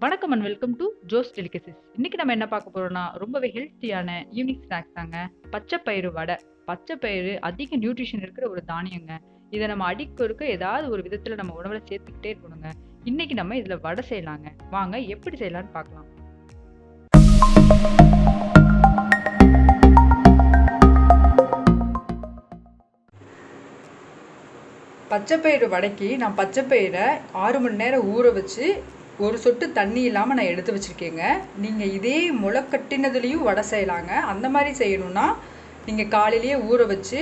வணக்கம் and welcome to Joe's delicacies. இன்னைக்கு நம்ம என்ன பார்க்க போறோம்னா ரொம்பவே ஹெல்த்தியான ஈவினிங் ஸ்நாக்ஸ் தாங்க. பச்சைப்பயிறு வடை. பச்சைப்பயிறு அதிக நியூட்ரிஷன் இருக்கிற ஒரு தானியங்க. இதை நம்ம அடிக்கொருக்க ஏதாவது ஒரு விதத்துல நம்ம உணவுல சேர்த்துக்கிட்டே இருக்கணுங்க. இன்னைக்கு நம்ம இதுல வடை செய்யலாங்க. வாங்க எப்படி செய்யலாம்னு பார்க்கலாம். பச்சைப்பயிறு வடைக்கு நான் பச்சைப்பயிரை 6 மணி நேரம் ஊற வச்சு ஒரு சொட்டு தண்ணி இல்லாமல் நான் எடுத்து வச்சுருக்கேங்க. நீங்கள் இதே முளை கட்டினதுலேயும் வடை செய்யலாங்க. அந்த மாதிரி செய்யணுன்னா நீங்கள் காலையிலேயே ஊற வச்சு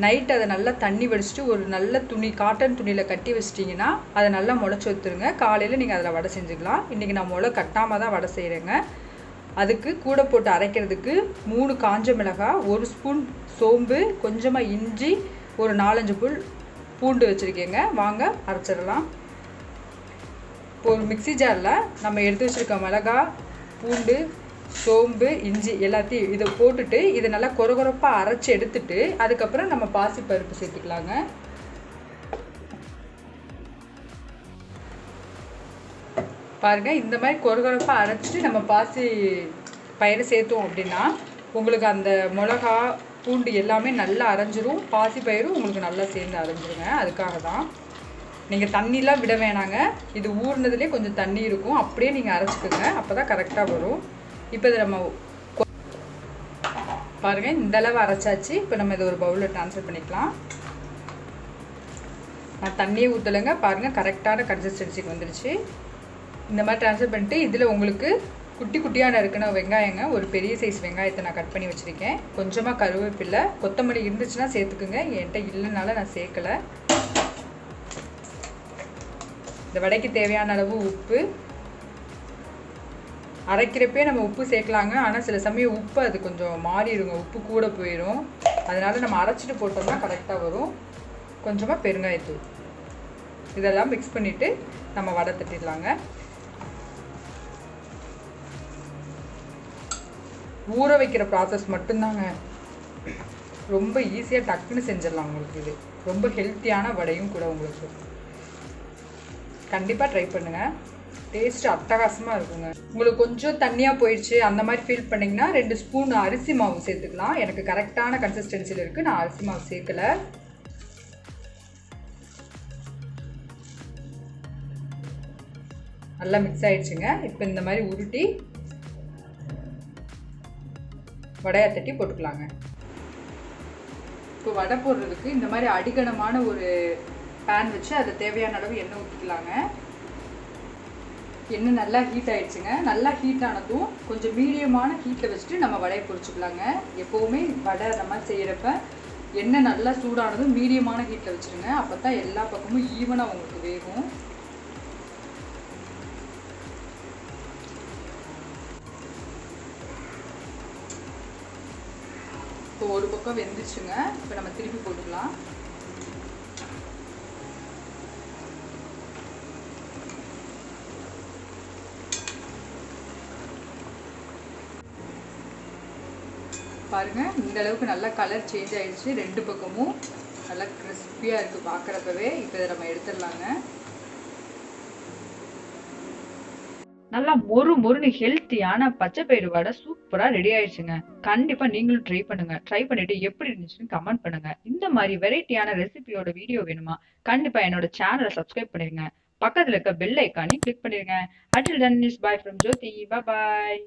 நைட் அதை நல்லா தண்ணி வடிச்சிட்டு ஒரு நல்ல துணி காட்டன் துணியில் கட்டி வச்சிட்டிங்கன்னா அதை நல்லா முளைச்சி வைத்துருங்க. காலையில் நீங்கள் அதில் வடை செஞ்சுக்கலாம். இன்றைக்கி நான் முளை கட்டாமல் தான் வடை செய்கிறேங்க. அதுக்கு கூட போட்டு அரைக்கிறதுக்கு 3 காஞ்ச மிளகாய், 1 ஸ்பூன் சோம்பு, கொஞ்சமாக இஞ்சி, ஒரு 4-5 பூண்டு வச்சுருக்கேங்க. வாங்க அரைச்சிடலாம். இப்போ ஒரு மிக்சி ஜாரில் நம்ம எடுத்து வச்சுருக்க மிளகாய், பூண்டு, சோம்பு, இஞ்சி எல்லாத்தையும் இதை போட்டுட்டு இதை நல்லா கொரகொரப்பாக அரைச்சி எடுத்துட்டு அதுக்கப்புறம் நம்ம பாசி பருப்பு சேர்த்துக்கலாங்க. பாருங்கள், இந்த மாதிரி கொரகொரப்பாக அரைச்சிட்டு நம்ம பாசி பயிரை சேர்த்தோம் அப்படின்னா உங்களுக்கு அந்த மிளகா பூண்டு எல்லாமே நல்லா அரைஞ்சிரும். பாசி பயிரும் உங்களுக்கு நல்லா சேர்ந்து அரைஞ்சிருங்க. அதுக்காக தான் நீங்கள் தண்ணிலாம் விட வேணாங்க. இது ஊறினதுலேயே கொஞ்சம் தண்ணி இருக்கும், அப்படியே நீங்கள் அரைச்சிக்கோங்க. அப்போ தான் கரெக்டாக வரும். இப்போ இதை நம்ம பாருங்கள், இந்தளவு அரைச்சாச்சு. இப்போ நம்ம இதை ஒரு பவுலில் ட்ரான்ஸ்ஃபர் பண்ணிக்கலாம். நான் தண்ணியே ஊற்றலைங்க. பாருங்கள், கரெக்டான கன்சிஸ்டன்சிக்கு வந்துடுச்சு. இந்த மாதிரி ட்ரான்ஸ்ஃபர் பண்ணிட்டு இதில் உங்களுக்கு குட்டி குட்டியாக நறுக்கின வெங்காயங்க, ஒரு பெரிய சைஸ் வெங்காயத்தை நான் கட் பண்ணி வச்சுருக்கேன். கொஞ்சமாக கருவேப்பிலை, கொத்தமல்லி இருந்துச்சுன்னா சேர்த்துக்குங்க. என்கிட்ட இல்லைனால நான் சேர்க்கலை. இந்த வடைக்கு தேவையான அளவு உப்பு. அரைக்கிறப்பே நம்ம உப்பு சேர்க்கலாங்க. ஆனால் சில சமயம் உப்பு அது கொஞ்சம் மாறிடுங்க, உப்பு கூட போயிடும். அதனால் நம்ம அரைச்சிட்டு போட்டோம்னா கரெக்டாக வரும். கொஞ்சமாக பெருங்காயத்தூள். இதெல்லாம் மிக்ஸ் பண்ணிவிட்டு நம்ம வடை தட்டிடலாங்க. ஊற வைக்கிற ப்ராசஸ் மட்டும்தாங்க. ரொம்ப ஈஸியாக டக்குன்னு செஞ்சிடலாம். உங்களுக்கு இது ரொம்ப ஹெல்த்தியான வடையும் கூட. உங்களுக்கு கண்டிப்பாக ட்ரை பண்ணுங்கள். டேஸ்ட் அட்டகாசமாக இருக்குங்க. உங்களுக்கு கொஞ்சம் தண்ணியாக போயிடுச்சு அந்த மாதிரி ஃபீல் பண்ணிங்கன்னா 2 ஸ்பூன் அரிசி மாவு சேர்த்துக்கலாம். எனக்கு கரெக்டான கன்சிஸ்டன்சியில் இருக்குது. நான் அரிசி மாவு சேர்க்கலை. நல்லா மிக்ஸ் ஆகிடுச்சுங்க. இப்போ இந்த மாதிரி உருட்டி வடையை தட்டி போட்டுக்கலாங்க. இப்போ வடை போடுறதுக்கு இந்த மாதிரி அடிகனமான ஒரு பேன் வச்சு அதில் தேவையான அளவு எண்ணெய் ஊற்றிக்கலாங்க. எண்ணெய் நல்லா ஹீட் ஆகிடுச்சுங்க. நல்லா ஹீட் ஆனதும் கொஞ்சம் மீடியமான ஹீட்டில் வச்சுட்டு நம்ம வடையை பொரிச்சுக்கலாங்க. எப்போவுமே வடை நம்ம செய்கிறப்ப எண்ணெய் நல்லா சூடானதும் மீடியமான ஹீட்டில் வச்சுருங்க. அப்போ தான் எல்லா பக்கமும் ஈவனாக உங்களுக்கு வேகும். இப்போ ஒரு பக்கம் வெந்துச்சுங்க. இப்போ நம்ம திருப்பி போட்டுக்கலாம். பாருங்க, இந்த அளவுக்கு நல்லா கலர் சேஞ்ச் ஆயிடுச்சு. 2 பக்கமும் நல்லா கிறிஸ்பியாக இருக்குது பார்க்குறப்பவே. இப்போ இதை நம்ம எடுத்துடலாங்க. நல்லா மொறுன்னு ஹெல்த்தியான பச்சைப்பயிறு வடை சூப்பரா ரெடி ஆயிடுச்சுங்க. கண்டிப்பா நீங்களும் ட்ரை பண்ணுங்க. ட்ரை பண்ணிட்டு எப்படி இருந்துச்சுன்னு கமெண்ட் பண்ணுங்க. இந்த மாதிரி வெரைட்டியான ரெசிபியோட வீடியோ வேணுமா? கண்டிப்பா என்னோட சேனலை சப்ஸ்கிரைப் பண்ணிருங்க. பக்கத்துல இருக்க பெல் ஐக்கானையும் கிளிக் பண்ணிருங்க. Until then, it's bye from Jyoti. Bye bye.